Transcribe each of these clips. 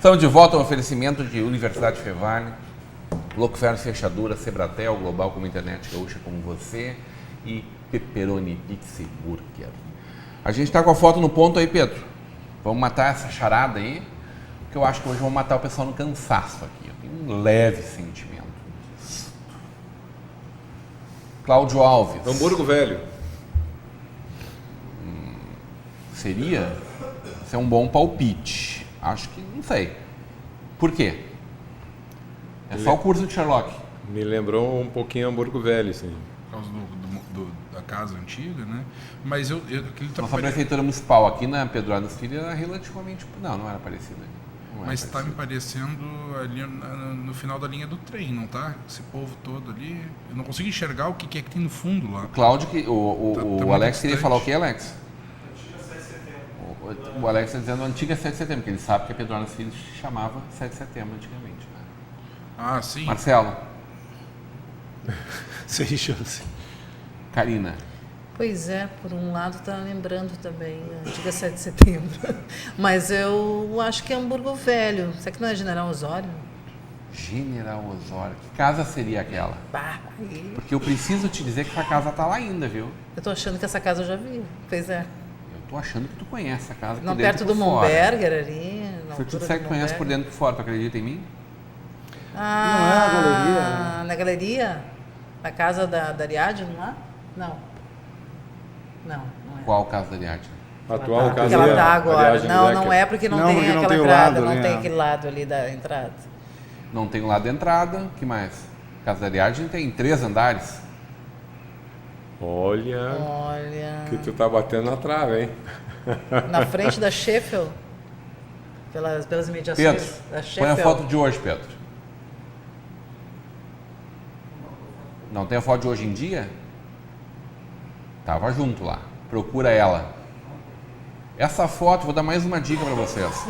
Estamos de volta ao oferecimento de Universidade Fevale, Locferro Fechadura, Sebratel, Global como Internet Gaúcha como você e Pepperoni Pizza Burger. A gente está com a foto no ponto aí, Pedro. Vamos matar essa charada aí, porque eu acho que hoje vamos matar o pessoal no cansaço aqui. Eu tenho um leve sentimento disso. Cláudio Alves. Hamburgo Velho. Seria? Isso é um bom palpite. Acho que não sei. Por quê? É só o curso de Sherlock. Me lembrou um pouquinho Hamburgo Velho, sim. Por causa da casa antiga, né? Mas Nossa prefeitura municipal aqui na Pedro Adams Filho era relativamente... Não era parecida. Mas está me parecendo ali no final da linha do trem, não tá? Esse povo todo ali. Eu não consigo enxergar o que é que tem no fundo lá. O Cláudio, o Alex queria falar o que, Alex? O Alex está dizendo antiga 7 de setembro, porque ele sabe que a Pedro Adams Filho se chamava 7 de setembro antigamente. Né? Ah, sim. Marcelo. Sem chance. Karina. Pois é, por um lado está lembrando também a antiga 7 de setembro. Mas eu acho que é Hamburgo Velho. Será que não é General Osório? General Osório. Que casa seria aquela? Bah, aí. Porque eu preciso te dizer que essa casa está lá ainda, viu? Eu estou achando que essa casa eu já vi. Pois é. Eu tô achando que tu conhece a casa Não por dentro perto e do por fora. Monberger ali. Se eu te disser que conhece por dentro e por fora, tu acredita em mim? Ah, não é a galeria? Na galeria? Na casa da Ariadne, não é? Não. Não é. Qual casa da Ariadne? Atual Que casa ela da está agora. Ariadne Não Becker. é porque não Não, tem porque não aquela tem o entrada, lado não ali, tem né? aquele lado ali da entrada. Não tem um lado de entrada, que mais? Casa da Ariadne tem 3 andares. Olha, Olha. que tu tá batendo na trave, hein? Na frente da Sheffield, pelas imediações Pedro, da põe a Sheffield. foto de hoje, Pedro. Não tem a foto de hoje em dia? Tava junto lá. Procura ela. Essa foto, vou dar mais uma dica para vocês.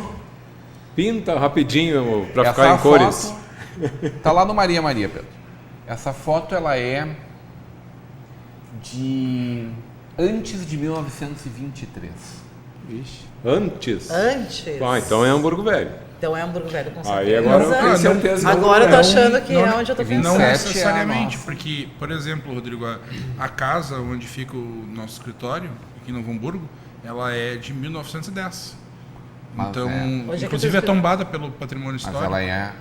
Pinta rapidinho pra Essa ficar em cores. foto tá lá no Maria Maria, Pedro. Essa foto ela é de antes de 1923. Ixi, antes? Antes. Ah, então é Hamburgo Velho. Então é Hamburgo Velho, com certeza. Aí agora eu tenho certeza. que Agora eu tô achando que não, é onde eu tô pensando. Não 27 necessariamente, é a porque, por exemplo, Rodrigo, a casa onde fica o nosso escritório, aqui em Novo Hamburgo, ela é de 1910. Mas Então, Hoje é que inclusive eu é tô tombada pelo patrimônio Mas histórico. ela é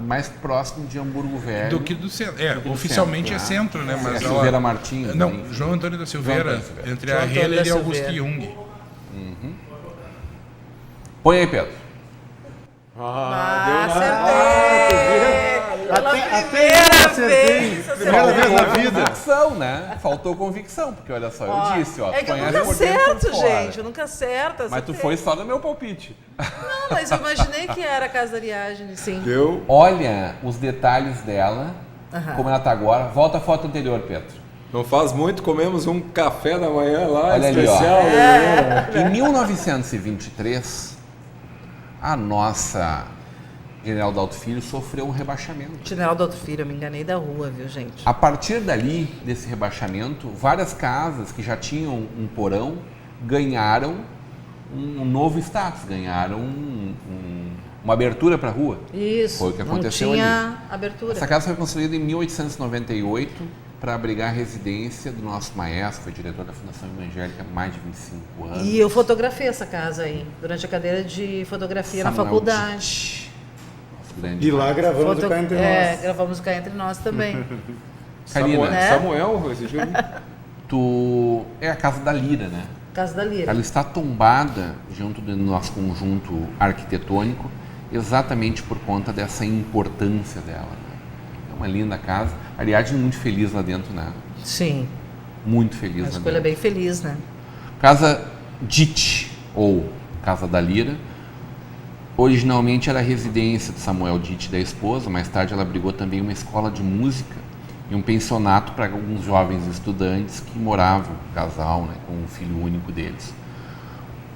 mais próximo de Hamburgo Velho Do que do centro. do que do oficialmente centro, é centro, né? Mas é Silveira ela... Martins. Não, né? João Antônio da Silveira, João Antônio da Silveira. entre João a Antônio Heller da e Augusto Silveira. Jung. Põe aí, Pedro. Acertei! Pela Primeira vez na vida. Convicção, né? Faltou convicção, porque olha só, eu disse, ó. É tu que eu conhece nunca por dentro e por acerto, fora. gente. Eu nunca acerto. Mas tu acertei. foi só no meu palpite. Não, mas eu imaginei que era a casa da Ariadne, sim. Deu. Olha os detalhes dela, Aham. como ela tá agora. Volta a foto anterior, Pedro. Não faz muito, comemos um café da manhã lá, Olha ali, ó. especial. Em 1923, a nossa General Dalto Filho sofreu um rebaixamento. General do Alto Filho, eu me enganei da rua, viu, gente? A partir dali, desse rebaixamento, várias casas que já tinham um porão ganharam um novo status, ganharam uma abertura para a rua. Isso. Foi o que aconteceu não tinha abertura. Essa casa foi construída em 1898 para abrigar a residência do nosso maestro, foi diretor da Fundação Evangélica há mais de 25 anos. E eu fotografei essa casa aí, durante a cadeira de fotografia na Samuel faculdade. Ditt, nosso grande E lá gravamos Foto- o Cá Entre Nós. Gravamos cá entre nós também. Karina, né? Samuel, esse jogo. tu é a casa da Lira, né? Casa da Lira. Ela está tombada junto do nosso conjunto arquitetônico exatamente por conta dessa importância dela. Né? É uma linda casa. A Ariadne muito feliz lá dentro, né? Sim. Muito feliz Uma lá escolha dentro. bem feliz, né? Casa Ditt, ou Casa da Lira, originalmente era a residência de Samuel Ditt, da esposa. Mais tarde ela abrigou também uma escola de música e um pensionato para alguns jovens estudantes que moravam, casal, né, com o filho único deles.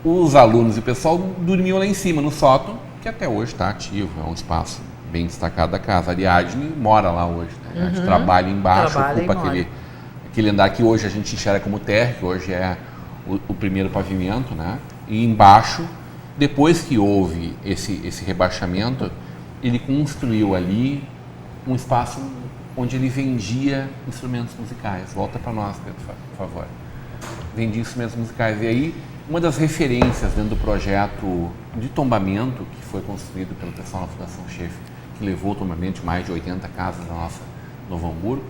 Os alunos e o pessoal dormiam lá em cima, no sótão, que até hoje está ativo, é um espaço bem destacado da casa. A Ariadne mora lá hoje, né? A gente trabalha embaixo, Trabalha e ocupa mora. aquele andar que hoje a gente enxerga como térreo, que hoje é o primeiro pavimento, né? E embaixo Depois que houve esse rebaixamento, ele construiu ali um espaço onde ele vendia instrumentos musicais. Volta para nós, Pedro, por favor. Vendia instrumentos musicais. E aí, uma das referências dentro do projeto de tombamento, que foi construído pelo pessoal na Fundação Schaefer, que levou o tombamento de mais de 80 casas da nossa Novo Hamburgo,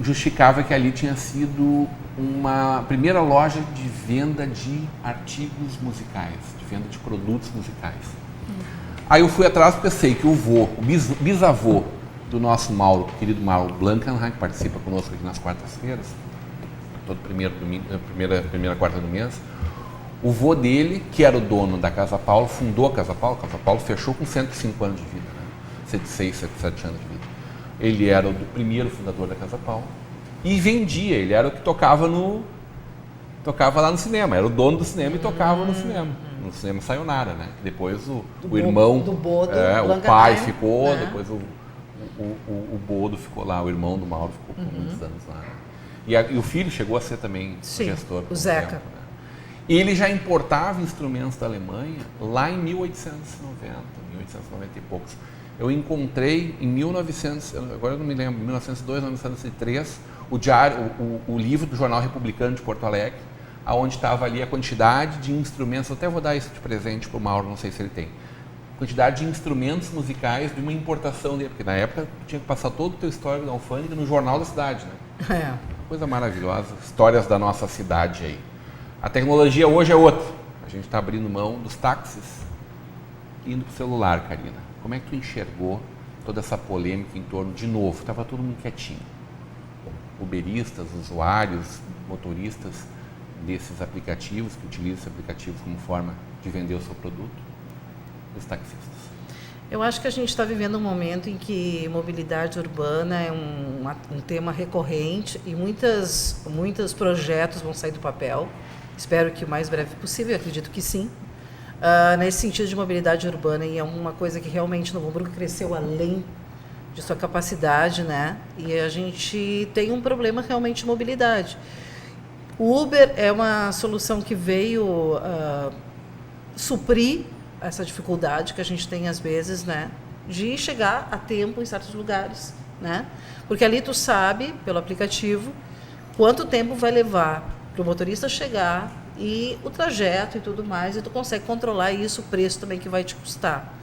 justificava que ali tinha sido uma primeira loja de venda de artigos musicais, de venda de produtos musicais. Aí eu fui atrás porque eu sei que o bisavô do nosso Mauro, querido Mauro Blankenheim, que participa conosco aqui nas quartas-feiras, todo primeira quarta do mês, o vô dele, que era o dono da Casa Paulo, fundou a Casa Paulo fechou com 105 anos de vida, né? 106, 107 anos de vida. Ele era o primeiro fundador da Casa Paulo e vendia, ele era o que tocava lá no cinema, era o dono do cinema e tocava no cinema Sayonara, né? Depois o irmão, do Bodo, o pai ficou, né? depois o Bodo ficou lá, o irmão do Mauro ficou por muitos anos lá. E o filho chegou a ser também gestor. O Zeca. Tempo, né? E ele já importava instrumentos da Alemanha lá em 1890 e poucos. Eu encontrei em 1900, agora eu não me lembro, 1902, 1903, o livro do Jornal Republicano de Porto Alegre, aonde estava ali a quantidade de instrumentos, eu até vou dar isso de presente para o Mauro, não sei se ele tem, quantidade de instrumentos musicais de uma importação dele, porque na época tinha que passar todo o teu histórico da alfândega no jornal da cidade, né? Coisa maravilhosa, histórias da nossa cidade aí. A tecnologia hoje é outra, a gente está abrindo mão dos táxis e indo para o celular, Karina. Como é que tu enxergou toda essa polêmica em torno, de novo, estava todo mundo quietinho, uberistas, usuários, motoristas desses aplicativos, que utilizam esses aplicativos como forma de vender o seu produto, os taxistas? Eu acho que a gente está vivendo um momento em que mobilidade urbana é um tema recorrente e muitos projetos vão sair do papel. Espero que o mais breve possível, eu acredito que sim. Nesse sentido de mobilidade urbana, e é uma coisa que realmente Novo Hamburgo cresceu além de sua capacidade, né? E a gente tem um problema realmente de mobilidade. O Uber é uma solução que veio suprir essa dificuldade que a gente tem às vezes, né? De chegar a tempo em certos lugares, né? Porque ali tu sabe, pelo aplicativo, quanto tempo vai levar para o motorista chegar e o trajeto e tudo mais, e tu consegue controlar isso, o preço também que vai te custar.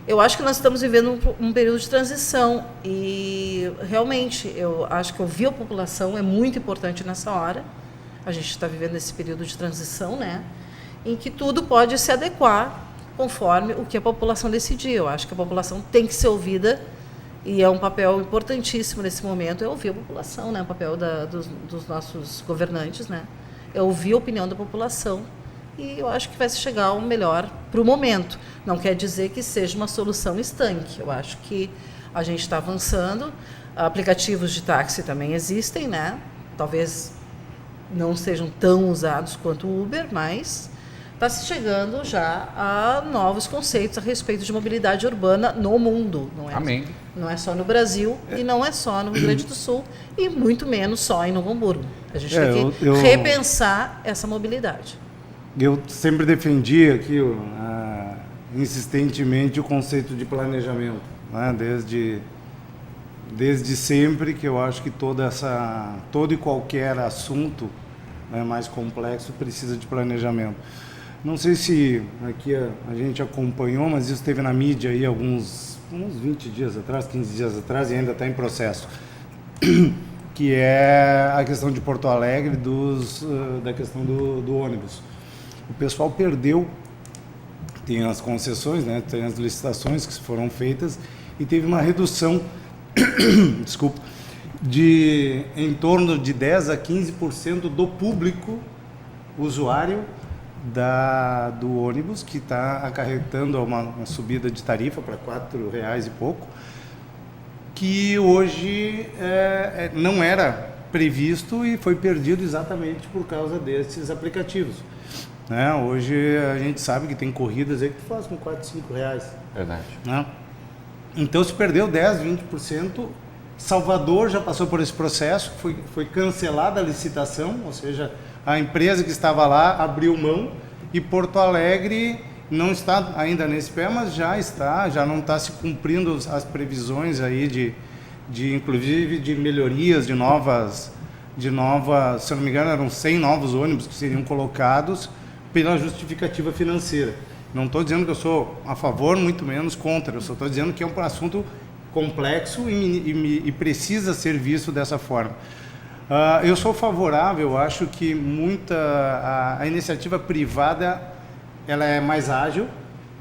Eu acho que nós estamos vivendo um período de transição e realmente eu acho que ouvir a população é muito importante nessa hora. A gente está vivendo esse período de transição, né? Em que tudo pode se adequar conforme o que a população decidir. Eu acho que a população tem que ser ouvida e é um papel importantíssimo nesse momento, é ouvir a população, né? O papel dos nossos governantes, né? É ouvir a opinião da população e eu acho que vai se chegar ao melhor para o momento. Não quer dizer que seja uma solução estanque. Eu acho que a gente está avançando. Aplicativos de táxi também existem, né? Talvez não sejam tão usados quanto o Uber, mas está se chegando já a novos conceitos a respeito de mobilidade urbana no mundo. Amém. Não é só no Brasil e não é só no Rio Grande do Sul e muito menos só em Novo Hamburgo. A gente tem que repensar essa mobilidade. Eu sempre defendi aqui insistentemente o conceito de planejamento, né? Desde sempre, que eu acho que todo e qualquer assunto, né, mais complexo precisa de planejamento. Não sei se aqui a gente acompanhou, mas isso esteve na mídia aí uns 20 dias atrás, 15 dias atrás, e ainda está em processo, que é a questão de Porto Alegre, da questão do ônibus. O pessoal perdeu, tem as concessões, né, tem as licitações que foram feitas, e teve uma redução, desculpa, de em torno de 10 a 15% do público usuário do ônibus, que está acarretando uma subida de tarifa para R$4 e pouco, que hoje não era previsto e foi perdido exatamente por causa desses aplicativos, né? Hoje a gente sabe que tem corridas aí que tu faz com R$4, R$5. Verdade. Né? Então se perdeu 10, 20%. Salvador já passou por esse processo, foi cancelada a licitação, ou seja, a empresa que estava lá abriu mão, e Porto Alegre não está ainda nesse pé, mas já não está se cumprindo as previsões aí de inclusive de melhorias, de novas, se eu não me engano, eram 100 novos ônibus que seriam colocados pela justificativa financeira. Não estou dizendo que eu sou a favor, muito menos contra, eu só estou dizendo que é um assunto complexo e precisa ser visto dessa forma. Eu sou favorável, acho que a iniciativa privada ela é mais ágil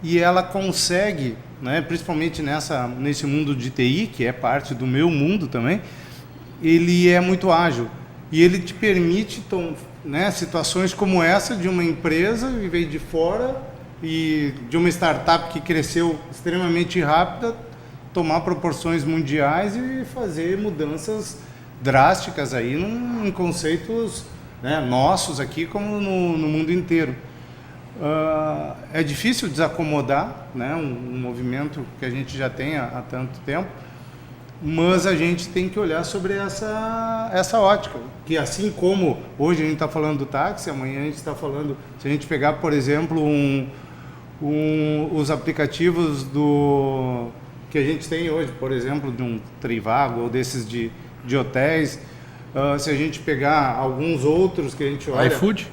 e ela consegue, né, principalmente nesse mundo de TI, que é parte do meu mundo também, ele é muito ágil e ele te permite, né, situações como essa de uma empresa que veio de fora e de uma startup que cresceu extremamente rápida, tomar proporções mundiais e fazer mudanças drásticas aí em conceitos, né, nossos aqui como no mundo inteiro. É difícil desacomodar, né, um movimento que a gente já tem há tanto tempo, mas a gente tem que olhar sobre essa ótica, que assim como hoje a gente está falando do táxi, amanhã a gente está falando, se a gente pegar, por exemplo, os aplicativos que a gente tem hoje, por exemplo, de um Trivago ou desses de hotéis, se a gente pegar alguns outros que a gente olha... iFood,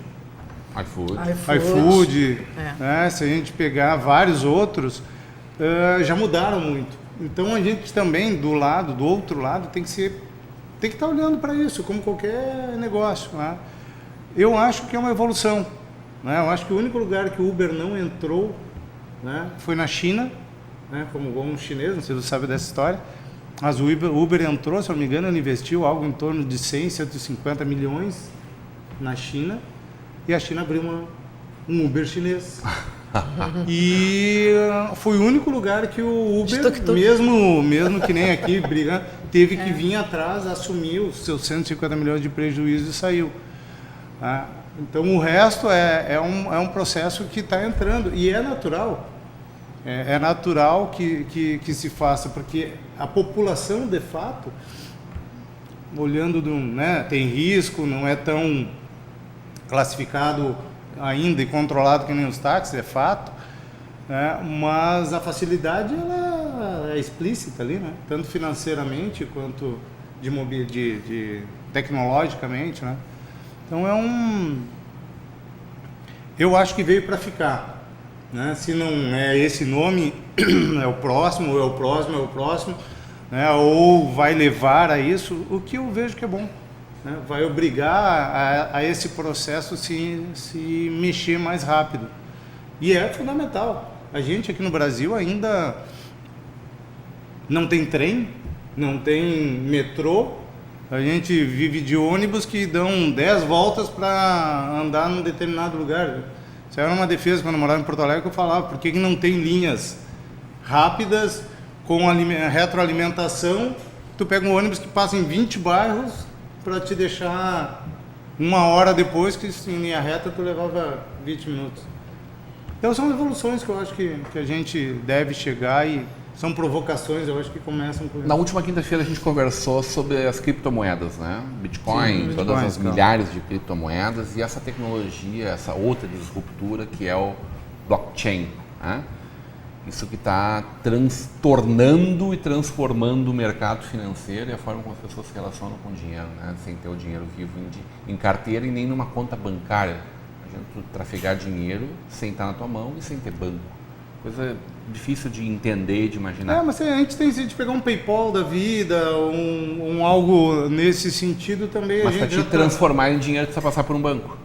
né, se a gente pegar vários outros, já mudaram muito. Então a gente também, do outro lado, tem que estar olhando para isso, como qualquer negócio, né? Eu acho que é uma evolução, né? Eu acho que o único lugar que o Uber não entrou, né, foi na China, né, como bom chinês, não sei se você sabe dessa história, mas o Uber entrou, se não me engano, ele investiu algo em torno de 100, 150 milhões na China, e a China abriu um Uber chinês. E foi o único lugar que o Uber, mesmo que nem aqui brigando, teve que vir atrás, assumir os seus 150 milhões de prejuízo e saiu. Então o resto é um processo que está entrando e é natural. É natural que se faça, porque a população, de fato, olhando, né, tem risco, não é tão classificado ainda e controlado que nem os táxis, é fato, né? Mas a facilidade ela é explícita ali, né? Tanto financeiramente quanto de tecnologicamente, né? Então eu acho que veio para ficar, né? Se não é esse nome, é o próximo, ou é o próximo, é o próximo, né? Ou vai levar a isso, o que eu vejo que é bom. Vai obrigar a esse processo se mexer mais rápido. E é fundamental. A gente aqui no Brasil ainda não tem trem, não tem metrô, a gente vive de ônibus que dão 10 voltas para andar num determinado lugar. Isso era uma defesa quando eu morava em Porto Alegre, que eu falava, por que não tem linhas rápidas com retroalimentação? Tu pega um ônibus que passa em 20 bairros para te deixar 1 hora depois, que em linha reta tu levava 20 minutos. Então são evoluções que eu acho que a gente deve chegar e são provocações, eu acho que começam com isso. Na última quinta-feira a gente conversou sobre as criptomoedas, né? Bitcoin, Sim, todas as claro. milhares de criptomoedas e essa tecnologia, essa outra disruptura que é o blockchain, né? Isso que está tornando e transformando o mercado financeiro e a forma como as pessoas se relacionam com o dinheiro, né? Sem ter o dinheiro vivo em carteira e nem numa conta bancária. A gente trafegar dinheiro sem estar na tua mão e sem ter banco. Coisa difícil de entender, de imaginar. Mas a gente tem de pegar um PayPal da vida, um algo nesse sentido também. Mas para te transformar em dinheiro, tu precisa passar por um banco.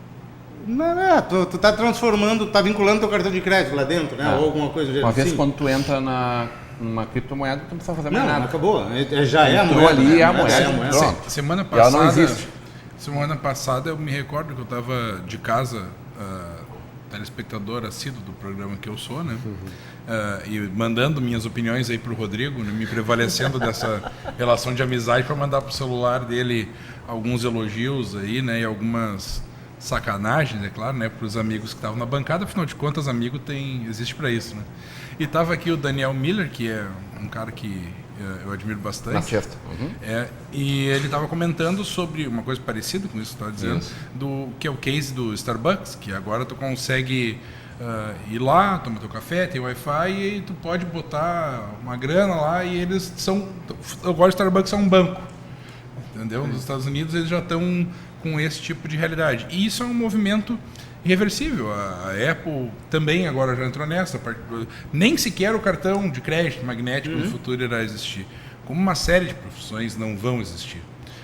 Não, tu tá transformando, tá vinculando teu cartão de crédito lá dentro, né? Ou alguma coisa do jeito. Uma vez quando tu entra numa criptomoeda, tu não precisa fazer mais nada. Não, acabou. Já é a Entrou moeda. ali, né? é a moeda. Pronto. Semana E ela passada, não existe. semana passada eu me recordo que eu estava de casa, telespectador assíduo do programa que eu sou, né? E mandando minhas opiniões aí pro Rodrigo, né? Me prevalecendo dessa relação de amizade para mandar pro celular dele alguns elogios aí, né? E algumas sacanagens, é claro, né, para os amigos que estavam na bancada, afinal de contas, existe para isso, né? E estava aqui o Daniel Miller, que é um cara que eu admiro bastante. Na sexta. Uhum. E ele estava comentando sobre uma coisa parecida com isso que tu estava dizendo, que é o case do Starbucks, que agora tu consegue ir lá, tomar teu café, tem Wi-Fi e tu pode botar uma grana lá e eles são... Agora o Starbucks é um banco, entendeu? Nos Estados Unidos eles já estão com esse tipo de realidade. E isso é um movimento irreversível. A Apple também agora já entrou nessa. Nem sequer o cartão de crédito magnético no futuro irá existir. Como uma série de profissões não vão existir.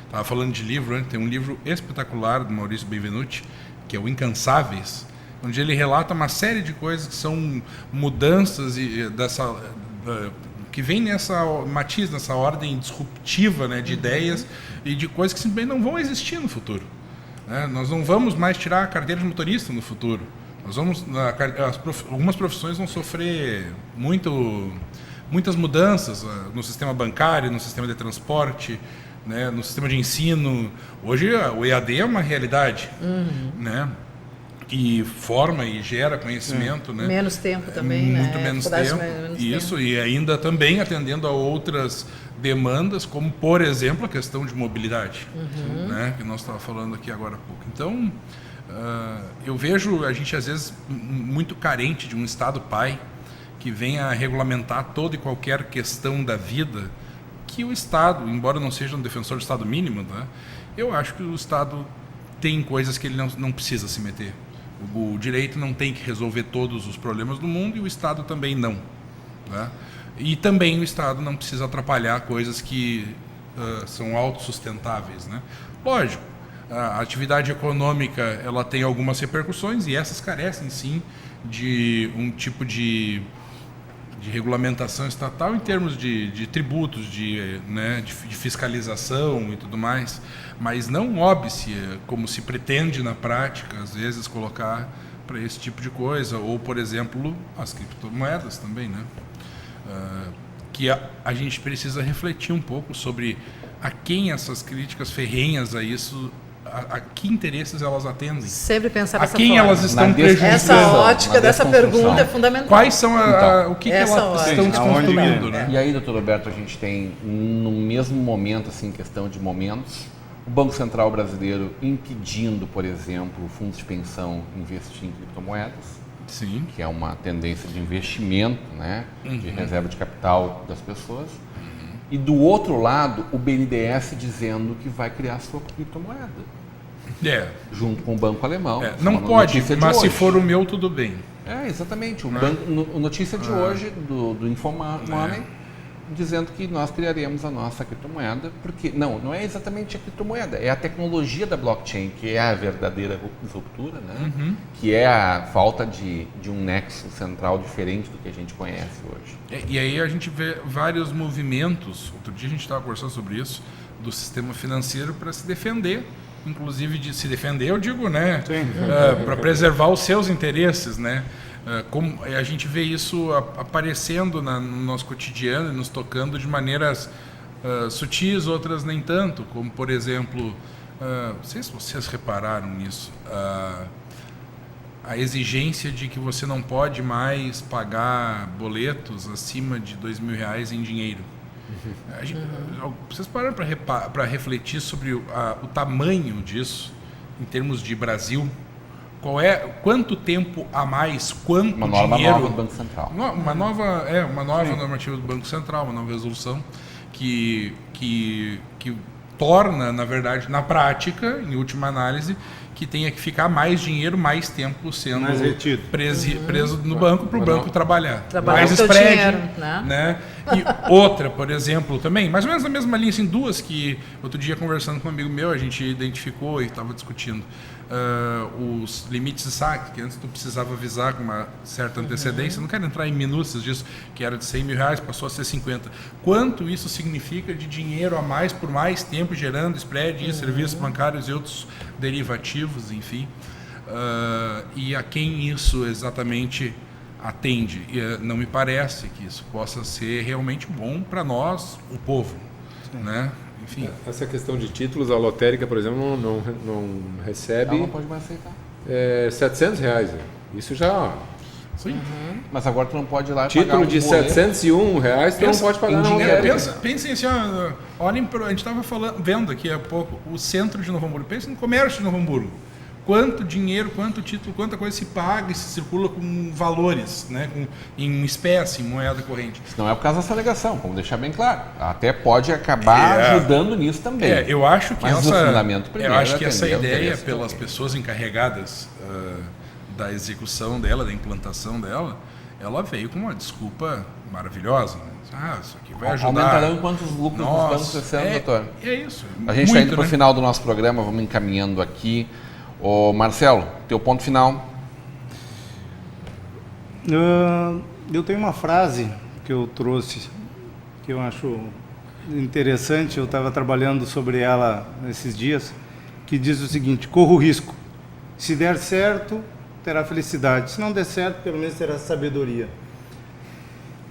Estava falando de livro, né? Tem um livro espetacular do Maurício Benvenuti, que é o Incansáveis, onde ele relata uma série de coisas que são mudanças que vem nessa matiz, nessa ordem disruptiva, né, de ideias e de coisas que simplesmente não vão existir no futuro. Nós não vamos mais tirar a carteira de motorista no futuro. Algumas profissões vão sofrer muitas mudanças no sistema bancário, no sistema de transporte, né, no sistema de ensino. Hoje o EAD é uma realidade, né, que forma e gera conhecimento. Né? Menos tempo também, muito né? menos tempo. Isso, e ainda também atendendo a outras demandas, como, por exemplo, a questão de mobilidade, né? Que nós estávamos falando aqui agora há pouco. Então, eu vejo a gente, às vezes, muito carente de um Estado pai que venha regulamentar toda e qualquer questão da vida, que o Estado, embora não seja um defensor do Estado mínimo, né? Eu acho que o Estado tem coisas que ele não precisa se meter. O direito não tem que resolver todos os problemas do mundo e o Estado também não. Né? E também o Estado não precisa atrapalhar coisas que são autossustentáveis. Né? Lógico, a atividade econômica ela tem algumas repercussões e essas carecem sim de um tipo de regulamentação estatal em termos de tributos, de fiscalização e tudo mais, mas não óbice, como se pretende na prática, às vezes, colocar para esse tipo de coisa, ou, por exemplo, as criptomoedas também, né? Que a gente precisa refletir um pouco sobre a quem essas críticas ferrenhas a isso, a que interesses elas atendem. Sempre pensar a dessa quem forma. elas estão Essa prejudicando. ótica dessa pergunta é fundamental. Quais são o que elas ótica. estão desconstruindo, né? E aí, doutor Roberto, a gente tem, no mesmo momento, assim, questão de momentos, o Banco Central brasileiro impedindo, por exemplo, fundos de pensão investir em criptomoedas, Sim. que é uma tendência de investimento, né, de reserva de capital das pessoas. E do outro lado, o BNDES dizendo que vai criar sua criptomoeda, junto com o banco alemão. Não pode, mas se for o meu, tudo bem. Exatamente. O notícia de hoje do InfoMoney dizendo que nós criaremos a nossa criptomoeda, porque não é exatamente a criptomoeda, é a tecnologia da blockchain que é a verdadeira ruptura, né? Que é a falta de um nexo central diferente do que a gente conhece hoje. E aí a gente vê vários movimentos, outro dia a gente estava conversando sobre isso, do sistema financeiro para se defender, inclusive de se defender, eu digo, né? Para preservar os seus interesses, né? Como a gente vê isso aparecendo no nosso cotidiano e nos tocando de maneiras sutis, outras nem tanto, como, por exemplo, não sei se vocês repararam nisso, a exigência de que você não pode mais pagar boletos acima de R$2.000 em dinheiro. Vocês pararam para refletir sobre o tamanho disso, em termos de Brasil? Quanto tempo a mais, quanto uma norma dinheiro... nova do Banco Central. Uma nova normativa do Banco Central, uma nova resolução que torna, na verdade, na prática, em última análise, que tenha que ficar mais dinheiro, mais tempo sendo preso no banco para o banco trabalhar mais spread, dinheiro, né? E outra, por exemplo, também, mais ou menos na mesma linha, assim, duas que outro dia conversando com um amigo meu, a gente identificou e estava discutindo. Os limites de saque, que antes tu precisava avisar com uma certa antecedência, não quero entrar em minúcias disso, que era de R$100.000, passou a ser 50. Quanto isso significa de dinheiro a mais por mais tempo, gerando spread, serviços bancários e outros derivativos, enfim. E a quem isso exatamente atende? Não me parece que isso possa ser realmente bom para nós, o povo, né? Enfim. Essa questão de títulos, a lotérica, por exemplo, não recebe... Ela não pode mais aceitar. R$700. Isso já Sim. Mas agora tu não pode ir lá e Título pagar de um boleto. R$701, tu não pode pagar na lotérica. Pensem assim, ó, olhem, a gente estava vendo aqui há pouco o centro de Novo Hamburgo. Pensem no comércio de Novo Hamburgo. Quanto dinheiro, quanto título, quanta coisa se paga e se circula com valores, né? Em espécie, em moeda corrente. Isso não é por causa dessa alegação, vamos deixar bem claro. Até pode acabar ajudando nisso também. Eu acho que Mas o fundamento primeiro eu acho é que essa atender ao ideia interesse pelas também. pessoas encarregadas da execução dela, da implantação dela, ela veio com uma desculpa maravilhosa. Né? Isso aqui vai ajudar. Aumentarão enquanto os lucros dos bancos crescerem, doutor. É isso. A gente está indo para o final do nosso programa, vamos encaminhando aqui. Ô Marcelo, teu ponto final. Eu tenho uma frase que eu trouxe, que eu acho interessante, eu estava trabalhando sobre ela esses dias, que diz o seguinte: corra o risco. Se der certo, terá felicidade. Se não der certo, pelo menos terá sabedoria.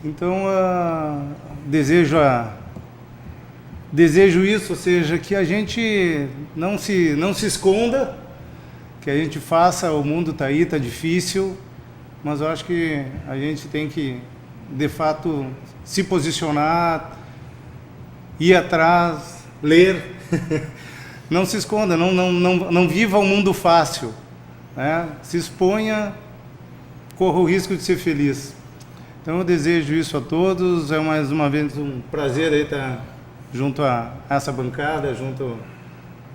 Então, desejo isso, ou seja, que a gente não se esconda, que a gente faça, o mundo está aí, está difícil, mas eu acho que a gente tem que, de fato, se posicionar, ir atrás, ler, não se esconda, não viva o mundo fácil, né? Se exponha, corra o risco de ser feliz. Então eu desejo isso a todos, é mais uma vez um prazer aí estar junto a essa bancada, junto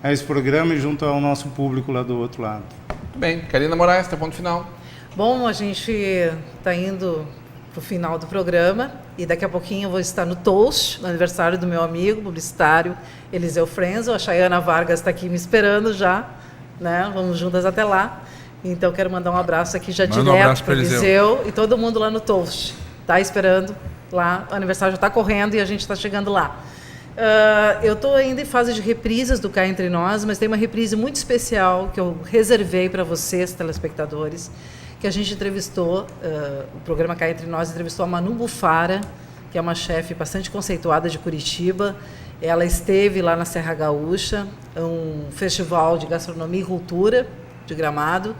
a esse programa e junto ao nosso público lá do outro lado. Muito bem. Karina Moraes, teu ponto final. Bom, a gente está indo para o final do programa e daqui a pouquinho eu vou estar no Toast, no aniversário do meu amigo publicitário Eliseu Frenzel. A Chayana Vargas está aqui me esperando já, né? Vamos juntas até lá. Então quero mandar um abraço aqui já direto para o Eliseu e todo mundo lá no Toast. Está esperando lá, o aniversário já está correndo e a gente está chegando lá. Eu estou ainda em fase de reprises do Cá Entre Nós, mas tem uma reprise muito especial que eu reservei para vocês, telespectadores, que a gente entrevistou, o programa Cá Entre Nós entrevistou a Manu Bufara, que é uma chefe bastante conceituada de Curitiba. Ela esteve lá na Serra Gaúcha, um festival de gastronomia e cultura de Gramado,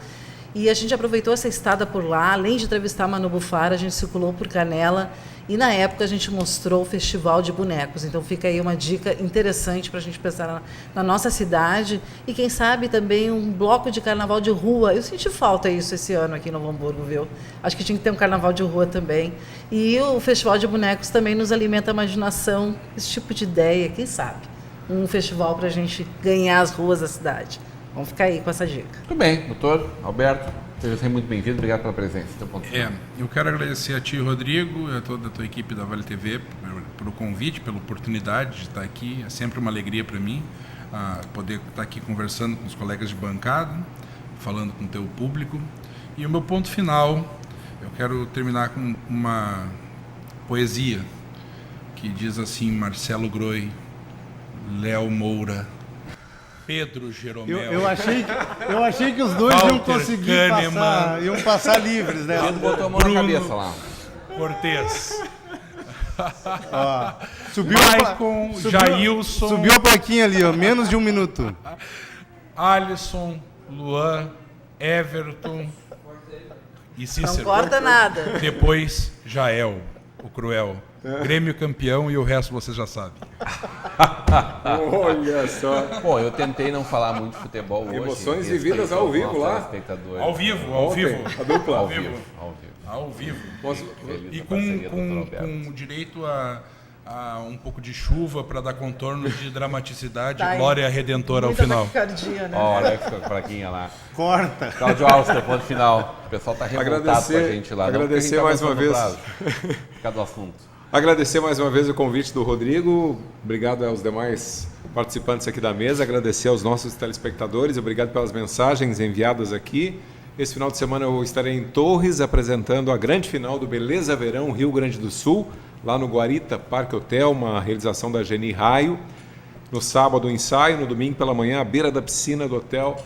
e a gente aproveitou essa estada por lá. Além de entrevistar a Manu Bufara, a gente circulou por Canela e na época a gente mostrou o festival de bonecos. Então fica aí uma dica interessante para a gente pensar na nossa cidade e quem sabe também um bloco de carnaval de rua. Eu senti falta isso esse ano aqui em Novo Hamburgo, viu? Acho que tinha que ter um carnaval de rua também. E o festival de bonecos também nos alimenta a imaginação, esse tipo de ideia, quem sabe? Um festival para a gente ganhar as ruas da cidade. Vamos ficar aí com essa dica. Muito bem, doutor Alberto, seja sempre muito bem-vindo, obrigado pela presença. Teu ponto final. Eu quero agradecer a ti, Rodrigo, e a toda a tua equipe da Vale TV pelo convite, pela oportunidade de estar aqui. É sempre uma alegria para mim poder estar aqui conversando com os colegas de bancada, falando com o teu público. E o meu ponto final, eu quero terminar com uma poesia que diz assim: Marcelo Groi, Léo Moura, Pedro Jeromel. Eu achei que os dois iam conseguir iam passar livres, né? Pedro botou a mão na cabeça lá. Cortez. Subiu Maicon, Jailson. Subiu a plaquinha ali, ó, menos de um minuto. Alisson, Luan, Everton e Cícero. Não corta nada. Depois, Jael, o Cruel. Grêmio campeão e o resto você já sabe. Olha só. Pô, eu tentei não falar muito de futebol hoje. Emoções vividas ao vivo lá. Ao vivo. A dupla. Ao vivo. E com direito a um pouco de chuva para dar contorno de dramaticidade, glória redentora ao final. Taquicardia, né? Olha que plaquinha lá. Corta. Cláudio Alves, ponto final. O pessoal está revoltado com a gente lá. Agradecer mais uma vez. Fica do assunto. Agradecer mais uma vez o convite do Rodrigo. Obrigado aos demais participantes aqui da mesa. Agradecer aos nossos telespectadores. Obrigado pelas mensagens enviadas aqui. Esse final de semana eu estarei em Torres apresentando a grande final do Beleza Verão Rio Grande do Sul, lá no Guarita Parque Hotel, uma realização da Geni Raio. No sábado, o ensaio. No domingo pela manhã, à beira da piscina do hotel.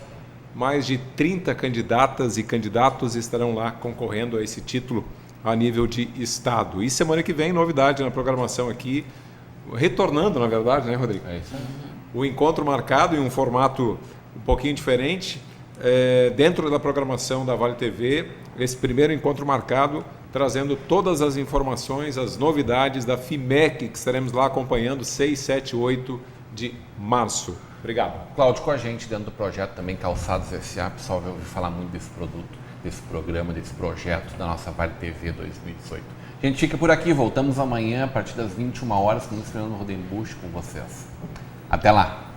Mais de 30 candidatas e candidatos estarão lá concorrendo a esse título a nível de estado. E semana que vem, novidade na programação aqui, retornando, na verdade, né, Rodrigo? É isso aí. O encontro marcado em um formato um pouquinho diferente, dentro da programação da Vale TV, esse primeiro encontro marcado, trazendo todas as informações, as novidades da FIMEC, que estaremos lá acompanhando 6, 7, 8 de março. Obrigado. Cláudio, com a gente dentro do projeto também Calçados S.A., pessoal vai ouvir falar muito desse produto, desse programa, desse projeto da nossa Vale TV 2018. A gente fica por aqui, voltamos amanhã a partir das 21 horas com o Fernando Rodenbusch com vocês. Até lá!